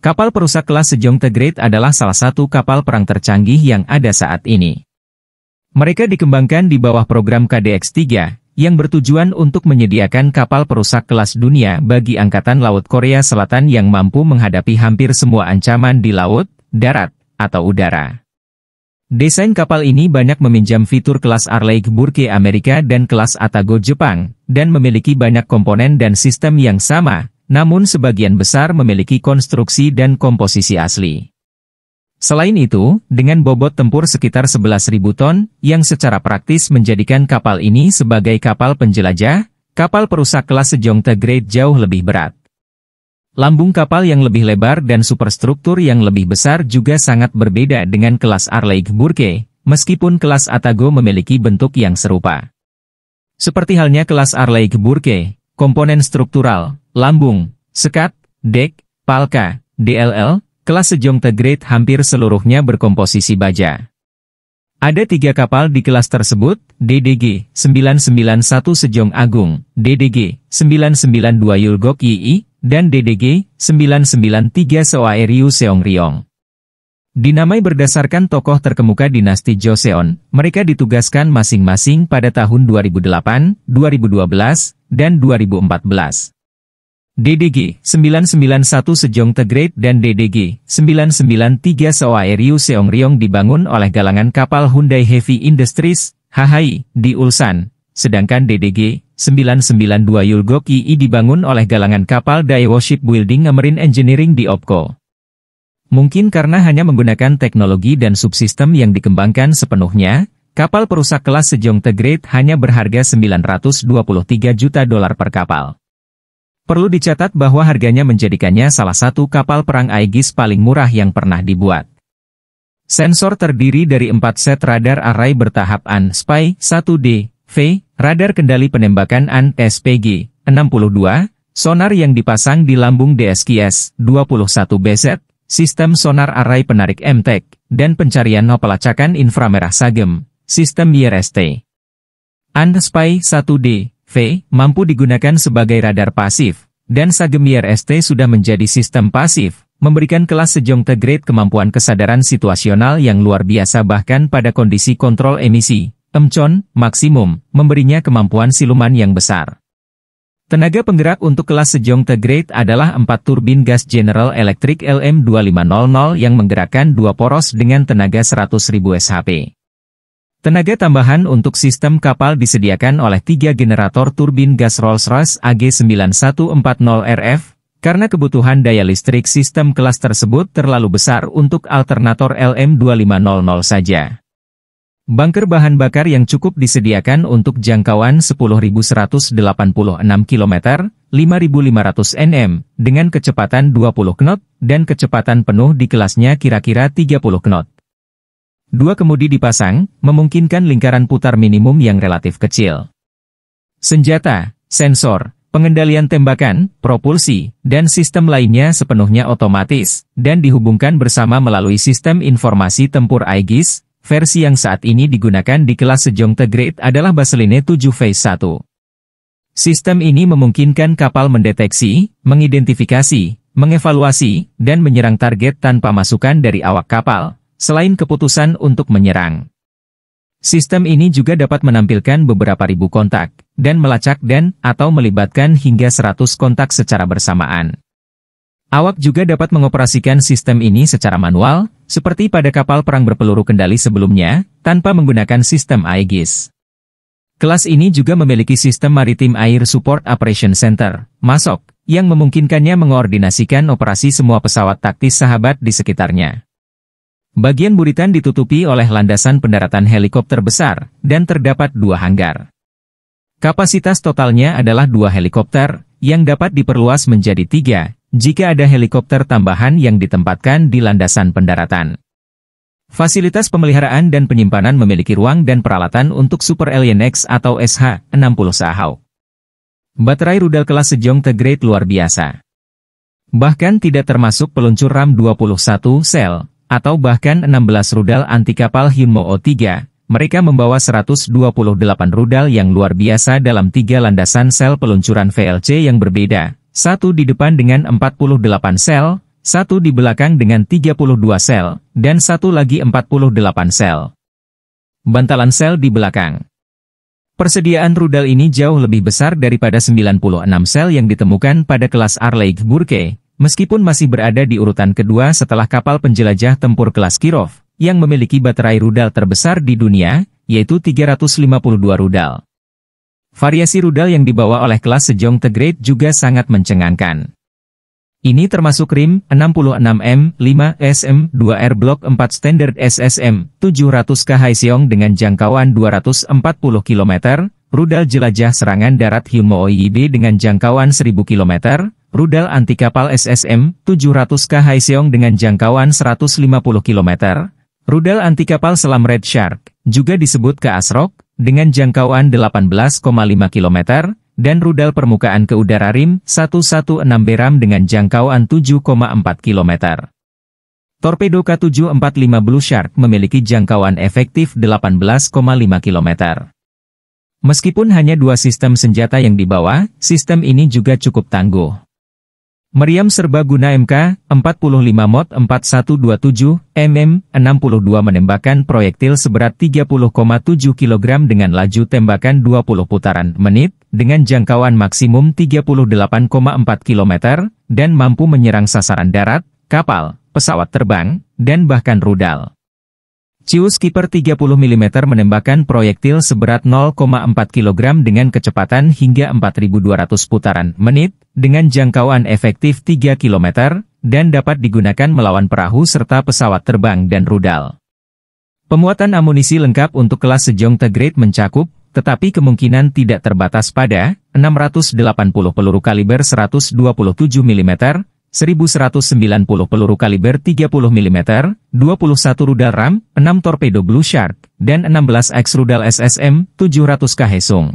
Kapal perusak kelas Sejong The Great adalah salah satu kapal perang tercanggih yang ada saat ini. Mereka dikembangkan di bawah program KDX-3, yang bertujuan untuk menyediakan kapal perusak kelas dunia bagi Angkatan Laut Korea Selatan yang mampu menghadapi hampir semua ancaman di laut, darat, atau udara. Desain kapal ini banyak meminjam fitur kelas Arleigh Burke Amerika dan kelas Atago Jepang, dan memiliki banyak komponen dan sistem yang sama, namun sebagian besar memiliki konstruksi dan komposisi asli. Selain itu, dengan bobot tempur sekitar 11.000 ton, yang secara praktis menjadikan kapal ini sebagai kapal penjelajah, kapal perusak kelas Sejong The Great jauh lebih berat. Lambung kapal yang lebih lebar dan superstruktur yang lebih besar juga sangat berbeda dengan kelas Arleigh Burke, meskipun kelas Atago memiliki bentuk yang serupa. Seperti halnya kelas Arleigh Burke, komponen struktural, lambung, sekat, dek, palka, DLL, kelas Sejong The Great hampir seluruhnya berkomposisi baja. Ada 3 kapal di kelas tersebut, DDG 991 Sejong Agung, DDG 992 Yulgok Yi, dan DDG 993 Soaeryu Seongryong. Dinamai berdasarkan tokoh terkemuka dinasti Joseon, mereka ditugaskan masing-masing pada tahun 2008, 2012, dan 2014. DDG 991 Sejong The Great dan DDG 993 Soaeryu Seongryong dibangun oleh galangan kapal Hyundai Heavy Industries, HHI, di Ulsan, sedangkan DDG 992 Yulgok Yi dibangun oleh galangan kapal Daewoo Shipbuilding Marine Engineering di OPCO. Mungkin karena hanya menggunakan teknologi dan subsistem yang dikembangkan sepenuhnya, kapal perusak kelas Sejong The Great hanya berharga $923 juta per kapal. Perlu dicatat bahwa harganya menjadikannya salah satu kapal perang Aegis paling murah yang pernah dibuat. Sensor terdiri dari 4 set radar array bertahap AN/SPY 1D, V, radar kendali penembakan AN/SPG 62, sonar yang dipasang di lambung DSQS 21BZ, sistem sonar array penarik MTEK, dan pencarian pelacakan inframerah SAGEM, sistem YRST. AN/SPY 1D, V, mampu digunakan sebagai radar pasif, dan SAGEM YRST sudah menjadi sistem pasif, memberikan kelas Sejong The Great kemampuan kesadaran situasional yang luar biasa bahkan pada kondisi kontrol emisi, EMCON, maksimum, memberinya kemampuan siluman yang besar. Tenaga penggerak untuk kelas Sejong The Great adalah 4 turbin gas General Electric LM2500 yang menggerakkan 2 poros dengan tenaga 100.000 shp. Tenaga tambahan untuk sistem kapal disediakan oleh 3 generator turbin gas Rolls-Royce AG9140RF, karena kebutuhan daya listrik sistem kelas tersebut terlalu besar untuk alternator LM2500 saja. Bunker bahan bakar yang cukup disediakan untuk jangkauan 10.186 km, 5.500 Nm, dengan kecepatan 20 knot, dan kecepatan penuh di kelasnya kira-kira 30 knot. 2 kemudi dipasang, memungkinkan lingkaran putar minimum yang relatif kecil. Senjata, sensor, pengendalian tembakan, propulsi, dan sistem lainnya sepenuhnya otomatis, dan dihubungkan bersama melalui sistem informasi tempur Aegis. Versi yang saat ini digunakan di kelas Sejong The Great adalah Baseline 7 Phase 1. Sistem ini memungkinkan kapal mendeteksi, mengidentifikasi, mengevaluasi, dan menyerang target tanpa masukan dari awak kapal, selain keputusan untuk menyerang. Sistem ini juga dapat menampilkan beberapa ribu kontak, dan melacak atau melibatkan hingga 100 kontak secara bersamaan. Awak juga dapat mengoperasikan sistem ini secara manual, seperti pada kapal perang berpeluru kendali sebelumnya, tanpa menggunakan sistem Aegis. Kelas ini juga memiliki sistem Maritime Air Support Operation Center, MASOC, yang memungkinkannya mengoordinasikan operasi semua pesawat taktis sahabat di sekitarnya. Bagian buritan ditutupi oleh landasan pendaratan helikopter besar, dan terdapat 2 hanggar. Kapasitas totalnya adalah 2 helikopter, yang dapat diperluas menjadi 3, jika ada helikopter tambahan yang ditempatkan di landasan pendaratan. Fasilitas pemeliharaan dan penyimpanan memiliki ruang dan peralatan untuk Super Alien X atau SH-60 Sahau. Baterai rudal kelas Sejong The Great luar biasa. Bahkan tidak termasuk peluncur RAM 21 sel, atau bahkan 16 rudal anti kapal Hyunmo O3, mereka membawa 128 rudal yang luar biasa dalam 3 landasan sel peluncuran VLC yang berbeda, satu di depan dengan 48 sel, satu di belakang dengan 32 sel, dan satu lagi 48 sel. Bantalan sel di belakang. Persediaan rudal ini jauh lebih besar daripada 96 sel yang ditemukan pada kelas Arleigh Burke, meskipun masih berada di urutan kedua setelah kapal penjelajah tempur kelas Kirov, yang memiliki baterai rudal terbesar di dunia, yaitu 352 rudal. Variasi rudal yang dibawa oleh kelas Sejong the Great juga sangat mencengangkan. Ini termasuk RIM 66M 5 SM2R Block 4 Standard SSM 700K Haiseong dengan jangkauan 240 km, rudal jelajah serangan darat Hyunmo OIB dengan jangkauan 1000 km, rudal anti kapal SSM 700K Haiseong dengan jangkauan 150 km, rudal anti kapal selam Red Shark, juga disebut KASROK, dengan jangkauan 18,5 km, dan rudal permukaan ke udara RIM 116 Beram dengan jangkauan 7,4 km. Torpedo K745 Blue Shark memiliki jangkauan efektif 18,5 km. Meskipun hanya dua sistem senjata yang dibawa, sistem ini juga cukup tangguh. Meriam serbaguna MK-45 Mod 4127 mm62 menembakkan proyektil seberat 30,7 kg dengan laju tembakan 20 putaran menit, dengan jangkauan maksimum 38,4 km, dan mampu menyerang sasaran darat, kapal, pesawat terbang, dan bahkan rudal. Chius Skipper 30 mm menembakkan proyektil seberat 0,4 kg dengan kecepatan hingga 4200 putaran menit, dengan jangkauan efektif 3 km, dan dapat digunakan melawan perahu serta pesawat terbang dan rudal. Pemuatan amunisi lengkap untuk kelas Sejong the Great mencakup, tetapi kemungkinan tidak terbatas pada, 680 peluru kaliber 127 mm, 1190 peluru kaliber 30 mm, 21 rudal RAM, 6 torpedo Blue Shark, dan 16X rudal SSM 700K Hesung.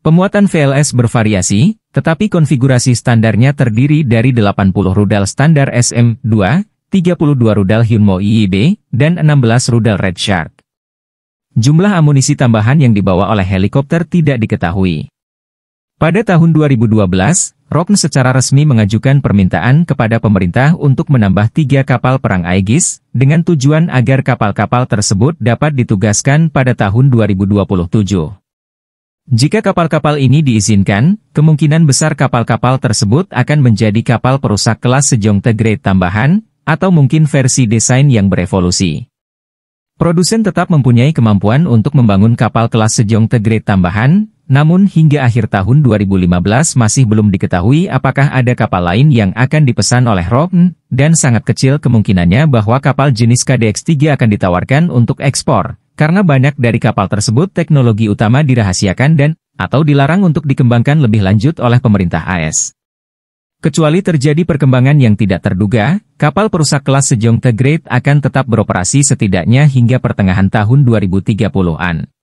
Pemuatan VLS bervariasi, tetapi konfigurasi standarnya terdiri dari 80 rudal standar SM-2, 32 rudal Hyunmo IIB, dan 16 rudal Red Shark. Jumlah amunisi tambahan yang dibawa oleh helikopter tidak diketahui. Pada tahun 2012, Rokn secara resmi mengajukan permintaan kepada pemerintah untuk menambah 3 kapal perang Aegis, dengan tujuan agar kapal-kapal tersebut dapat ditugaskan pada tahun 2027. Jika kapal-kapal ini diizinkan, kemungkinan besar kapal-kapal tersebut akan menjadi kapal perusak kelas Sejong the Great tambahan, atau mungkin versi desain yang berevolusi. Produsen tetap mempunyai kemampuan untuk membangun kapal kelas Sejong the Great tambahan, namun hingga akhir tahun 2015 masih belum diketahui apakah ada kapal lain yang akan dipesan oleh Rokn, dan sangat kecil kemungkinannya bahwa kapal jenis KDX-3 akan ditawarkan untuk ekspor, karena banyak dari kapal tersebut teknologi utama dirahasiakan dan, atau dilarang untuk dikembangkan lebih lanjut oleh pemerintah AS. Kecuali terjadi perkembangan yang tidak terduga, kapal perusak kelas Sejong the Great akan tetap beroperasi setidaknya hingga pertengahan tahun 2030-an.